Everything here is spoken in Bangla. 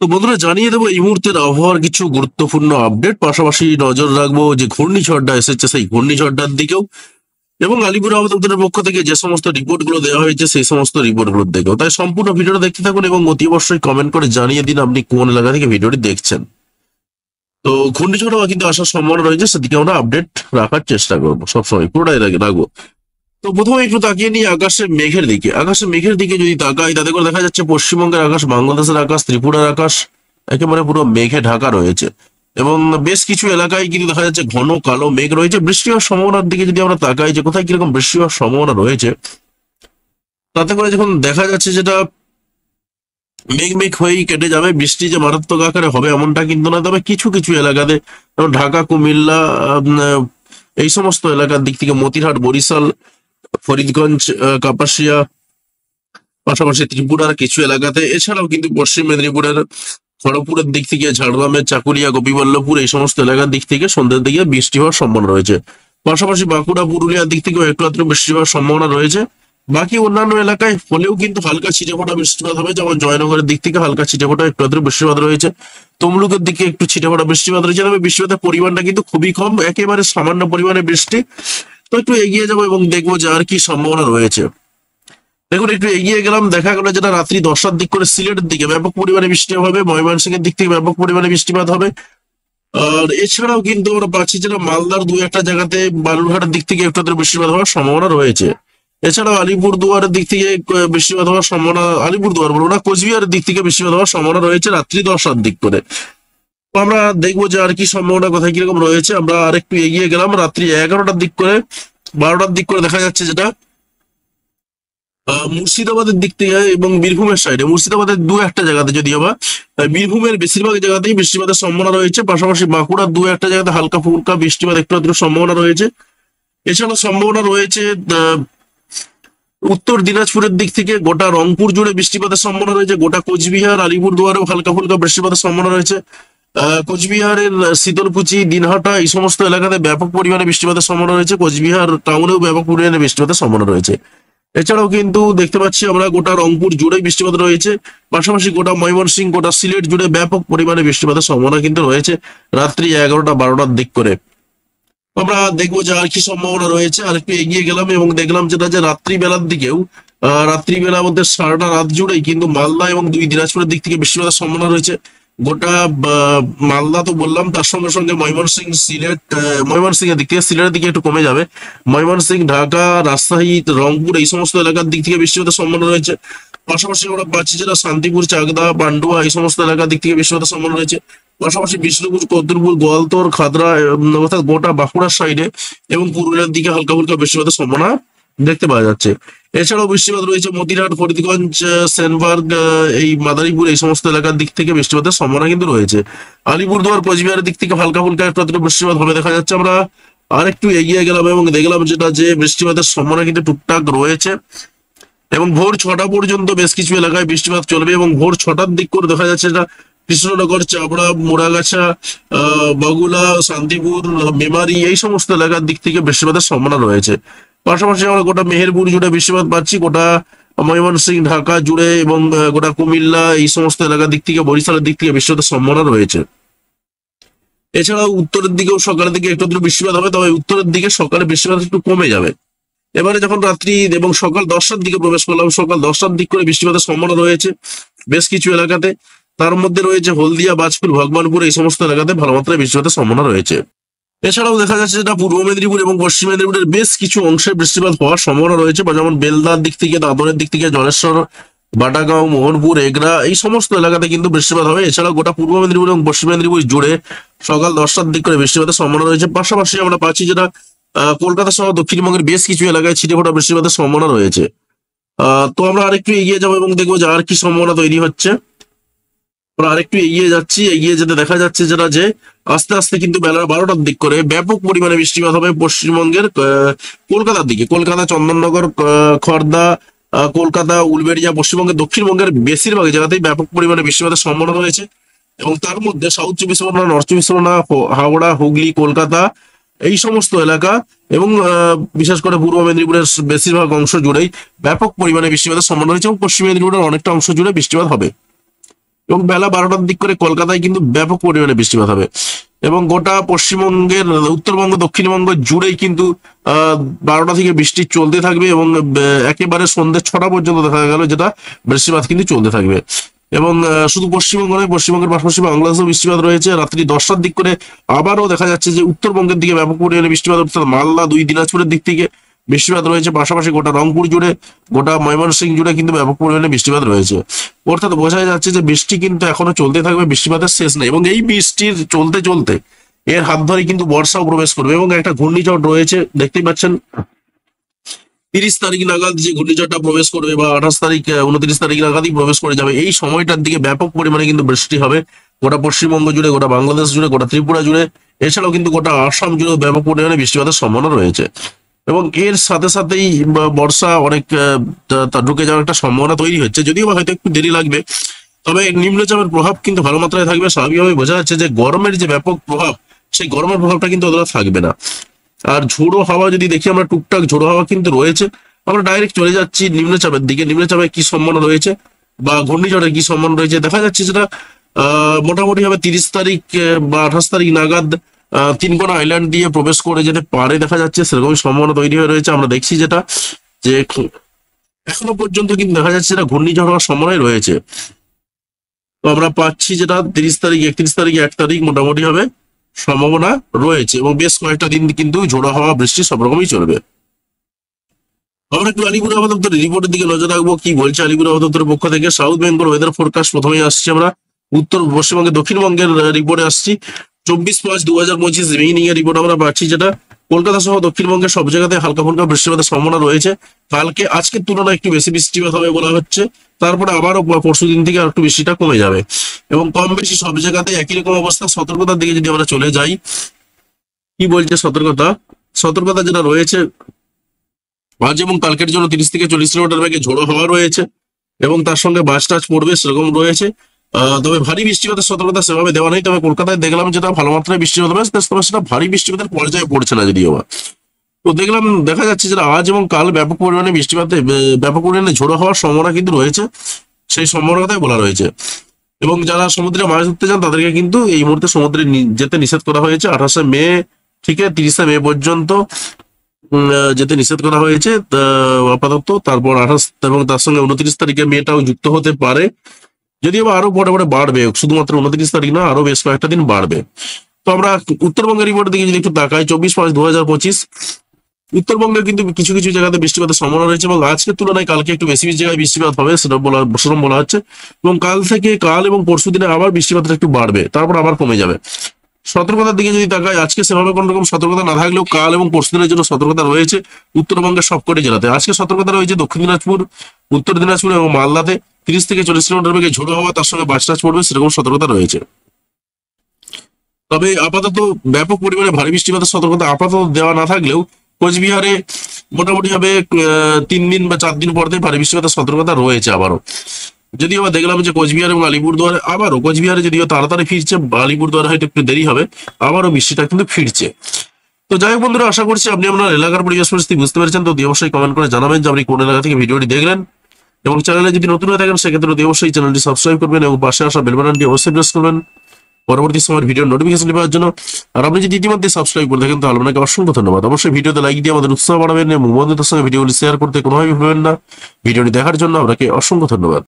তো বন্ধুরা জানিয়ে দেবো এই মুহূর্তের আবহাওয়ার কিছু গুরুত্বপূর্ণ আপডেট, পাশাপাশি নজর রাখবো যে ঘূর্ণিঝড়টা এসেছে সেই ঘূর্ণিঝড়টার দিকেও, এবং আলিপুর আবহাওয়া দপ্তরের পক্ষ থেকে যে সমস্ত রিপোর্ট গুলো দেওয়া হয়েছে সেই সমস্ত রিপোর্ট গুলোর দিকেও। তাই সম্পূর্ণ ভিডিওটা দেখতে থাকুন এবং অতি অবশ্যই কমেন্ট করে জানিয়ে দিন আপনি কোন এলাকা থেকে ভিডিওটি দেখছেন। তো ঘূর্ণিঝড় কিন্তু আসার সম্ভাবনা রয়েছে, সেদিকে আমরা আপডেট রাখার চেষ্টা করবো, সবসময় পুরোটাই রাখবো। তো প্রথমে একটু তাকিয়ে নিই আকাশের মেঘের দিকে যদি তাকাই, তাতে করে দেখা যাচ্ছে পশ্চিমবঙ্গের আকাশ, বাংলাদেশের আকাশ, ত্রিপুরার আকাশ একেবারে পুরো মেঘে ঢাকা রয়েছে, এবং বেশ কিছু এলাকায় কিন্তু দেখা যাচ্ছে ঘন কালো মেঘ রয়েছে। বৃষ্টি হওয়ার সম্ভাবনার দিকে যদি আমরা তাকাই যে কোথায় কিরকম বৃষ্টি হওয়ার সম্ভাবনা রয়েছে, তাতে করে যখন দেখা যাচ্ছে যেটা মেঘ মেঘ হয়েই কেটে যাবে, বৃষ্টি যে মারাত্মক আকারে হবে এমনটা কিন্তু না। তবে কিছু কিছু এলাকাতে যেমন ঢাকা, কুমিল্লা, এই সমস্ত এলাকার দিক থেকে মতিরহাট, বরিশাল, ফরিদগঞ্জ, কাপাসিয়া, পাশাপাশি ত্রিপুরার কিছু এলাকাতে, এছাড়াও কিন্তু পশ্চিম মেদিনীপুরের খড়গপুরের দিক থেকে, ঝাড়গ্রামের চাকুলিয়া, গোপীবল্লভপুর এই সমস্ত এলাকার দিক থেকে সন্ধ্যের দিকে বৃষ্টি হওয়ার সম্ভাবনা রয়েছে। পাশাপাশি বাঁকুড়া, পুরুলিয়ার দিক থেকেও একটু আধটু বৃষ্টি হওয়ার সম্ভাবনা রয়েছে। বাকি অন্যান্য এলাকায় হলেও কিন্তু হালকা ছিটেফোঁটা বৃষ্টিপাত হবে, যেমন জয়নগরের দিক থেকে হালকা ছিটেফোঁটা একটু আধটু বৃষ্টিপাত রয়েছে, তমলুকের দিকে একটু ছিটেফোঁটা বৃষ্টিপাত রয়েছে। তবে বৃষ্টিপাতের পরিমাণটা কিন্তু খুবই কম, একেবারে সামান্য পরিমাণে বৃষ্টি। তো একটু এগিয়ে যাবো এবং দেখবো যে আর কি সম্ভাবনা রয়েছে। দেখুন, একটু এগিয়ে গেলাম, দেখা গেল যেটা রাত্রি 10টার দিক করে সিলেটের দিকে ব্যাপক পরিমাণে বৃষ্টি হবে, ময়মনসিংহের দিক থেকে ব্যাপক পরিমাণে বৃষ্টিপাত হবে। আর এছাড়াও কিন্তু আমরা পাচ্ছি যেটা মালদার দু একটা জায়গাতে, বালুরঘাটের দিক থেকে একটু আধটু বৃষ্টিপাত হওয়ার সম্ভাবনা রয়েছে। এছাড়াও আলিপুরদুয়ারের দিক থেকে বৃষ্টিপাত হওয়ার সম্ভাবনা, আলিপুরদুয়ার বলবো না, কোচবিহারের দিক থেকে বৃষ্টিপাত হওয়ার সম্ভাবনা রয়েছে রাত্রি 10টার দিক করে। তো আমরা দেখবো যে আর কি সম্ভাবনা কোথায় কিরকম রয়েছে। আমরা আর একটু এগিয়ে গেলাম, রাত্রি 11টার দিক করে, 12টার দিক করে দেখা যাচ্ছে যেটা মুর্শিদাবাদের দিক থেকে এবং বীরভূমের সাইডে, মুর্শিদাবাদের দু একটা জায়গাতে যদিও বা, বীরভূমের বেশিরভাগ জায়গাতেই বৃষ্টিপাতের সম্ভাবনা রয়েছে। পাশাপাশি বাঁকুড়ার দু একটা জায়গাতে হালকা ফুলকা বৃষ্টিপাত একটু আধটু সম্ভাবনা রয়েছে। এছাড়া সম্ভাবনা রয়েছে উত্তর দিনাজপুরের দিক থেকে, গোটা রংপুর জুড়ে বৃষ্টিপাতের সম্ভাবনা রয়েছে, গোটা কোচবিহার, আলিপুরদুয়ারেও হালকা ফুলকা বৃষ্টিপাতের সম্ভাবনা রয়েছে। কোচবিহারের শীতলকুচি, দিনহাটা এই সমস্ত এলাকাতে ব্যাপক পরিমাণে বৃষ্টিপাতের সম্ভাবনা রয়েছে, কোচবিহার টাউনেও ব্যাপক পরিমাণে বৃষ্টিপাতের সম্ভাবনা রয়েছে। এছাড়াও কিন্তু দেখতে পাচ্ছি আমরা গোটা রংপুর জুড়ে বৃষ্টিপাত রয়েছে, পাশাপাশি গোটা ময়মনসিংহ, গোটা সিলেট জুড়ে ব্যাপক পরিমাণে বৃষ্টিপাতের সম্ভাবনা কিন্তু রয়েছে রাত্রি 11টা 12টার দিক করে। আমরা দেখবো যে আর কি সম্ভাবনা রয়েছে। আর একটু এগিয়ে গেলাম এবং দেখলাম যেটা যে রাত্রিবেলার দিকেও, রাত্রিবেলার মধ্যে সারাটা রাত জুড়েই কিন্তু মালদা এবং দুই দিনাজপুরের দিক থেকে বৃষ্টিপাতের সম্ভাবনা রয়েছে। গোটা মালদা তো বললাম, তার সঙ্গে সঙ্গে ময়মনসিংহ, সিলেট, ময়মনসিংহের দিক থেকে সিলেটের দিকে একটু কমে যাবে, ময়মনসিংহ, ঢাকা, রাজশাহী, রংপুর এই সমস্ত এলাকার দিক থেকে বৃষ্টিপাতের সম্ভাবনা রয়েছে। পাশাপাশি আমরা পাচ্ছি যেটা শান্তিপুর, চাকদা, পান্ডুয়া এই সমস্ত এলাকার দিক থেকে বৃষ্টিপাতের সম্ভাবনা রয়েছে। পাশাপাশি বিষ্ণুপুর, কদ্দুরপুর, গোয়ালতোড়, খাদরা, অর্থাৎ গোটা বাঁকুড়ার সাইডে এবং পুরুলিয়ার দিকে হালকা ফুলকা বৃষ্টিপাতের সম্ভাবনা দেখতে পাওয়া যাচ্ছে। এছাড়াও বৃষ্টিপাত রয়েছে মতিরহাট, ফরিদগঞ্জ, সেনবার্গ, এই মাদারীপুর এই সমস্ত এলাকার দিক থেকে বৃষ্টিপাতের সম্ভাবনা কিন্তু রয়েছে। আলিপুরদুয়ার, কোচবিহারের দিক থেকে হালকা ফুলকা একটু আধটু বৃষ্টিপাত হবে দেখা যাচ্ছে। আমরা আর একটু এগিয়ে গেলাম এবং দেখলাম যেটা যে বৃষ্টিপাতের সম্ভাবনা কিন্তু টুকটাক রয়েছে, এবং ভোর 6টা পর্যন্ত বেশ কিছু এলাকায় বৃষ্টিপাত চলবে, এবং ভোর 6টার দিক করে দেখা যাচ্ছে এটা কৃষ্ণনগর, চাবড়া, মোড়াগাছা, বগুলা, শান্তিপুর, মেমারি এই সমস্ত এলাকার দিক থেকে বৃষ্টিপাতের সম্ভাবনা রয়েছে। পাশাপাশি আমরা গোটা মেহেরপুর জুড়ে বৃষ্টিপাত পাচ্ছি, গোটা ময়মনসিংহ, ঢাকা জুড়ে এবং গোটা কুমিল্লা এই সমস্ত এলাকার দিক থেকে, বরিশালের দিক থেকে বৃষ্টিপাতের সম্ভাবনা রয়েছে। এছাড়াও উত্তরের দিকেও সকালের দিকে একটু একটু বৃষ্টিপাত হবে, তবে উত্তরের দিকে সকালে বৃষ্টিপাত একটু কমে যাবে। এবারে যখন রাত্রি এবং সকাল 10টার দিকে প্রবেশ করলাম, সকাল 10টার দিক করে বৃষ্টিপাতের সম্ভাবনা রয়েছে বেশ কিছু এলাকাতে, তার মধ্যে রয়েছে হলদিয়া, বাজপুর, ভগবানপুর এই সমস্ত এলাকাতে ভালো মাত্রায় বৃষ্টিপাতের সম্ভাবনা রয়েছে। এছাড়াও দেখা যাচ্ছে যেটা পূর্ব মেদিনীপুর এবং পশ্চিম মেদিনীপুরের বেশ কিছু অংশে বৃষ্টিপাত হওয়ার সম্ভাবনা রয়েছে, যেমন বেলদার দিক থেকে, দাদনের দিক থেকে, জলেশ্বর, বাটাগাঁও, মোহনপুর, এগরা এই সমস্ত এলাকাতে কিন্তু বৃষ্টিপাত হবে। এছাড়াও গোটা পূর্ব মেদিনীপুর এবং পশ্চিম মেদিনীপুর জুড়ে সকাল 10টার দিক করে বৃষ্টিপাতের সম্ভাবনা রয়েছে। পাশাপাশি আমরা পাচ্ছি যেটা কলকাতা সহ দক্ষিণবঙ্গের বেশ কিছু এলাকায় ছিটেফোঁটা বৃষ্টিপাতের সম্ভাবনা রয়েছে। তো আমরা আরেকটু এগিয়ে যাবো এবং দেখবো যে আর কি সম্ভাবনা তৈরি হচ্ছে। আমরা আরেকটু এগিয়ে যাচ্ছি, এগিয়ে যেতে দেখা যাচ্ছে যেটা যে আস্তে আস্তে কিন্তু বেলা 12টার দিক করে ব্যাপক পরিমাণে বৃষ্টিপাত হবে পশ্চিমবঙ্গের কলকাতার দিকে, কলকাতা, চন্দননগর, খড়দা, কলকাতা, উলবেড়িয়া, পশ্চিমবঙ্গের দক্ষিণবঙ্গের বেশিরভাগ জায়গাতেই ব্যাপক পরিমাণে বৃষ্টিপাতের সম্ভাবনা রয়েছে, এবং তার মধ্যে সাউথ চব্বিশ পরগনা, নর্থ চব্বিশ পরগনা, হাওড়া, হুগলি, কলকাতা এই সমস্ত এলাকা এবং বিশেষ করে পূর্ব মেদিনীপুরের বেশিরভাগ অংশ জুড়েই ব্যাপক পরিমাণে বৃষ্টিপাতের সম্ভাবনা রয়েছে, এবং পশ্চিম মেদিনীপুরের অনেকটা অংশ জুড়ে বৃষ্টিপাত হবে। এবং বেলা 12টার দিক করে কলকাতায় কিন্তু ব্যাপক পরিমাণে বৃষ্টিপাত হবে। এবং গোটা পশ্চিমবঙ্গের, উত্তরবঙ্গ, দক্ষিণবঙ্গ জুড়েই কিন্তু 12টা থেকে বৃষ্টি চলতে থাকবে এবং একেবারে সন্ধ্যে 6টা পর্যন্ত দেখা গেল যেটা বৃষ্টিপাত কিন্তু চলতে থাকবে। এবং শুধু পশ্চিমবঙ্গ নয়, পশ্চিমবঙ্গের পাশাপাশি বাংলাদেশেও বৃষ্টিপাত রয়েছে। রাত্রি 10টার দিক করে আবারও দেখা যাচ্ছে যে উত্তরবঙ্গের দিকে ব্যাপক পরিমাণে বৃষ্টিপাত, অর্থাৎ মালদা, 2 দিনাজপুরের দিক থেকে বৃষ্টিপাত রয়েছে। পাশাপাশি গোটা রংপুর জুড়ে, গোটা ময়মনসিংহ জুড়ে কিন্তু ব্যাপক পরিমাণে বৃষ্টিপাত রয়েছে। অর্থাৎ বোঝা যাচ্ছে যে বৃষ্টি কিন্তু এখনো চলতে থাকবে, বৃষ্টিপাতের শেষ নেই। এবং এই বৃষ্টির চলতে চলতে এর হাত ধরে কিন্তু বর্ষাও প্রবেশ করবে এবং একটা ঘূর্ণিঝড় রয়েছে, দেখতেই পাচ্ছেন 30 তারিখ নাগাদ যে ঘূর্ণিঝড়টা প্রবেশ করবে বা 28 তারিখ 29 তারিখ নাগাদই প্রবেশ করে যাবে। এই সময়টার দিকে ব্যাপক পরিমাণে কিন্তু বৃষ্টি হবে গোটা পশ্চিমবঙ্গ জুড়ে, গোটা বাংলাদেশ জুড়ে, গোটা ত্রিপুরা জুড়ে, এছাড়াও কিন্তু গোটা আসাম জুড়ে ব্যাপক পরিমাণে বৃষ্টিপাতের সম্ভাবনা রয়েছে। এবং এর সাথে সাথেই বর্ষা অনেক ঢুকে যাওয়ার একটা সম্ভাবনা তৈরি হচ্ছে, যদিও বা হয়তো একটু দেরি লাগবে। তবে নিম্নচাপের প্রভাব কিন্তু ভালো মাত্রায় থাকবে। স্বাভাবিকভাবে বোঝা যাচ্ছে যে গরমের যে ব্যাপক প্রভাব, সেই গরমের প্রভাবটা কিন্তু অতটা থাকবে না। আর ঝোড়ো হাওয়া যদি দেখি আমরা, টুকটাক ঝোড়ো হাওয়া কিন্তু রয়েছে। আমরা ডাইরেক্ট চলে যাচ্ছি নিম্নচাপের দিকে। নিম্নচাপে কি সম্ভাবনা রয়েছে বা ঘূর্ণিঝড়ের কি সম্ভাবনা রয়েছে দেখা যাচ্ছে, যেটা মোটামুটি ভাবে 30 তারিখ বা 28 তারিখ নাগাদ তিনকোনা আইল্যান্ড দিয়ে প্রবেশ করে যেতে পারে দেখা যাচ্ছে, সেরকমই সম্ভাবনা তৈরি হয়ে রয়েছে। আমরা দেখছি যেটা যে এখনো পর্যন্ত কিন্তু দেখা যাচ্ছে যেটা ঘূর্ণিঝড় হওয়ার সম্ভাবনাই রয়েছে। তো আমরা পাচ্ছি যেটা 30 তারিখ, 31 তারিখ, 1 তারিখ মোটামুটি ভাবে সম্ভাবনা রয়েছে এবং বেশ কয়েকটা দিন কিন্তু ঝোড়ো হাওয়া, বৃষ্টি সব রকমই চলবে। আমরা একটু আলিপুর আবহাওয়া দপ্তরের রিপোর্টের দিকে নজর রাখবো, কি বলছে আলিপুর আবহাওয়া দপ্তরের পক্ষ থেকে। সাউথ বেঙ্গল ওয়েদার ফোরকাস্ট প্রথমেই আসছি আমরা, উত্তর পশ্চিমবঙ্গে, দক্ষিণবঙ্গের রিপোর্টে আসছি। 24/5/2025 ইভিনিং এর রিপোর্ট আমরা পাচ্ছি, যেটা কলকাতা সহ দক্ষিণবঙ্গের সব জায়গাতে হালকা ফুলকা বৃষ্টিপাতের সম্ভাবনা রয়েছে। কালকে আজকের তুলনায় একটু বেশি বৃষ্টিপাত হবে বলা হচ্ছে, তারপরে আবারও পরশু দিন থেকে আর একটু বৃষ্টিটা কমে যাবে এবং কম বেশি সব জায়গাতে একই রকম অবস্থা। সতর্কতার দিকে যদি আমরা চলে যাই, কি বলছে সতর্কতা? সতর্কতা যেটা রয়েছে, আজ এবং কালকের জন্য 30 থেকে 40 কিলোমিটার বেগে ঝোড়ো হাওয়া রয়েছে এবং তার সঙ্গে বাজ টাচ পড়বে সেরকম রয়েছে। তবে ভারী বৃষ্টিপাতের সতর্কতা সেভাবে দেওয়া নেই। তবে কলকাতায় দেখলাম যেটা ভালো মাত্রায় বৃষ্টিপাত হবে, তবে সেটা ভারী বৃষ্টিপাতের পর্যায়ে পড়ছে না যদিও বা। তো দেখলাম, দেখা যাচ্ছে যে আজ এবং কাল ব্যাপক পরিমাণে বৃষ্টিপাতে, ব্যাপক পরিমাণে ঝোড়ো হওয়ার সম্ভাবনা কিন্তু রয়েছে, সেই সম্ভাবনাটাই বলা রয়েছে। এবং যারা সমুদ্রে মাছ ধরতে যান তাদেরকে কিন্তু এই মুহূর্তে সমুদ্রে যেতে নিষেধ করা হয়েছে। 28শে মে থেকে 30শে মে পর্যন্ত যেতে নিষেধ করা হয়েছে আপাতত। তারপর 28 এবং তার সঙ্গে 29 তারিখে মেটাও যুক্ত হতে পারে, যদিও বা আরো পরে পরে বাড়বে, শুধুমাত্র 29 তারিখ না, আরো বেশ কয়েকটা দিন বাড়বে। তো আমরা উত্তরবঙ্গের রিপোর্টের দিকে যদি একটু তাকাই, 24/5/2025 উত্তরবঙ্গে কিন্তু কিছু কিছু জায়গাতে বৃষ্টিপাতের সম্ভাবনা রয়েছে এবং আজকের তুলনায় কালকে একটু বেশি বেশি জায়গায় বৃষ্টিপাত হবে সেরকম বলা হচ্ছে। এবং কাল এবং পরশু দিনে আবার বৃষ্টিপাতটা একটু বাড়বে, তারপর আবার কমে যাবে। সতর্কতার দিকে যদি তাকাই, আজকে সেভাবে কোনো রকম সতর্কতা না থাকলেও কাল এবং পরশু দিনের জন্য সতর্কতা রয়েছে উত্তরবঙ্গের সবকটি জেলাতে। আজকে সতর্কতা রয়েছে দক্ষিণ দিনাজপুর, উত্তর দিনাজপুর এবং মালদাতে 30 থেকে 40 কিলোমিটার বেগে ঝোড়ো হওয়া, তার সঙ্গে বাজ টাচ পড়বে সেরকম সতর্কতা রয়েছে। তবে আপাতত ব্যাপক পরিমাণে ভারী বৃষ্টিপাতের সতর্কতা আপাতত দেওয়া না থাকলেও কোচবিহারে মোটামুটি ভাবে 3 দিন বা 4 দিন পর থেকে ভারী বৃষ্টিপাতের সতর্কতা রয়েছে আবারও। যদিও বা দেখলাম যে কোচবিহার এবং আলিপুরদুয়ারে আবারও, কোচবিহারে যদিও তাড়াতাড়ি ফিরছে, আলিপুরদুয়ারে হয়তো একটু দেরি হবে, আবারও বৃষ্টিটা কিন্তু ফিরছে। তো যাই হোক বন্ধুরা, আশা করছি আপনি আপনার এলাকার পরিবেশ পরিস্থিতি বুঝতে পেরেছেন। তো অবশ্যই কমেন্ট করে জানাবেন যে আপনি কোন এলাকা থেকে ভিডিওটি দেখলেন, এবং চ্যানেলে যদি নতুন হয়ে থাকেন সেক্ষেত্রে অবশ্যই চ্যানেলটি সাবস্ক্রাইব করবেন এবং পাশে আসা বেল বাটনটি অবশ্যই প্রেস করবেন পরবর্তী সময়ের ভিডিও নোটিফিকেশন পাওয়ার জন্য। আর আপনি যদি ইতিমধ্যে সাবস্ক্রাইব করে থাকেন তাহলে আপনাকে অসংখ্য ধন্যবাদ। অবশ্যই ভিডিওতে লাইক দিয়ে আমাদের উৎসাহ বাড়াবেন এবং বন্ধুদের সঙ্গে ভিডিওগুলি শেয়ার করতে কোনোভাবেই ভুলবেন না। ভিডিওটি দেখার জন্য আপনাকে অসংখ্য ধন্যবাদ।